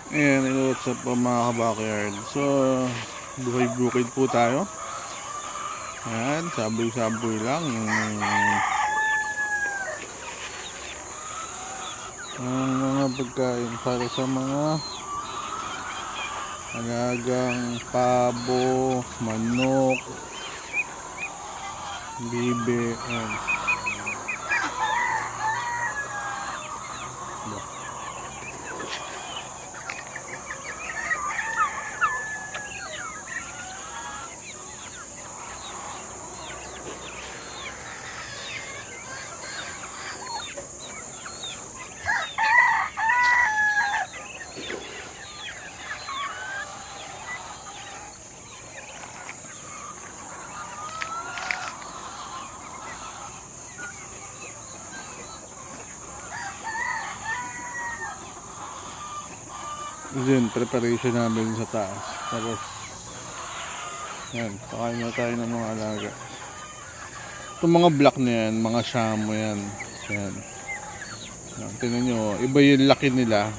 Ayan, what's up po mga ka-backyard. So, buhay-bukid po tayo. Ayan, saboy-saboy lang yung mga pagkain para sa mga alagang pabo, manok, bibe. Ayan. Yun, preparation namin sa taas. Tapos, yan, pakain na tayo ng mga alaga. Itong mga black na yan, mga shamo yan. Yan. Yan, tingnan nyo, iba yung laki nila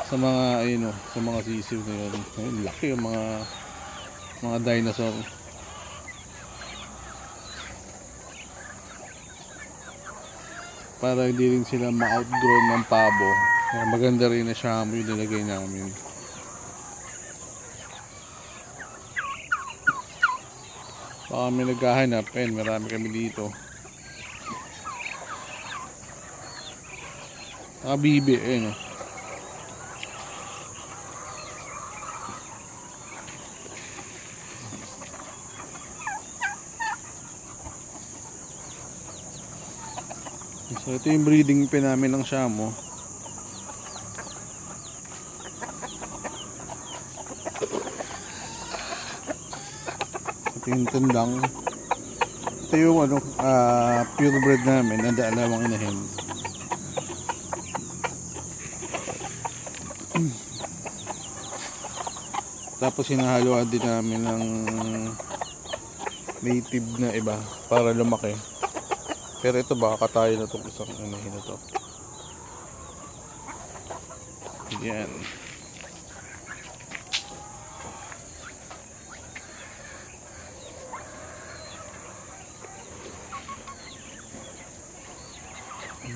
sa mga, ayun o, sa mga sisiw na yun. Ayun, laki yung mga dinosaur. Para hindi rin sila ma-outgrown ng pabo. Kaya maganda rin na shamo yung nilagay namin. Baka may naghahanap, marami kami dito. Bibi, o. So ito yung breeding pen namin ng shamo. Ito yung tundang. Ito yung purebred namin na dalawang inahin. Tapos hinahaluan din namin ng native na iba para lumaki. Pero ito baka katayo na itong isang inahin na to. Yan.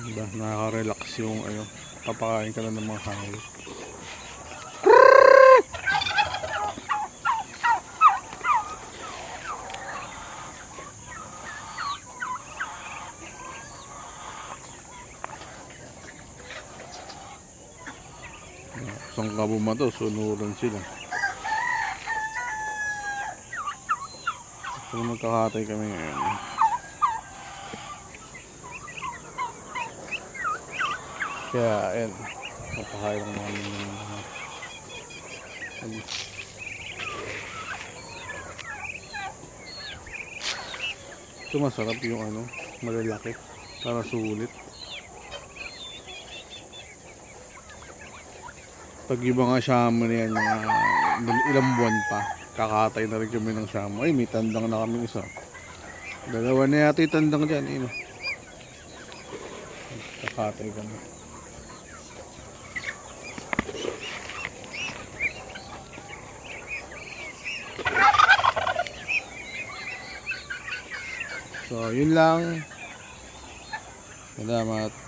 Diba, nakaka-relax yung papakain ka lang ng mga hayop. Isang kabuma to, sunuran sila. So magkakatay kami ngayon. Kaya ayan, napakain lang namin ng ito masarap yung malalaki para sulit. Pag yung mga shamo na yan, ilang buwan pa, kakatay na rin kami ng shamo. Ay, may tandang na kami isa. Dalawa na yata yung tandang dyan. Kakatay kami. So, yun lang. Salamat.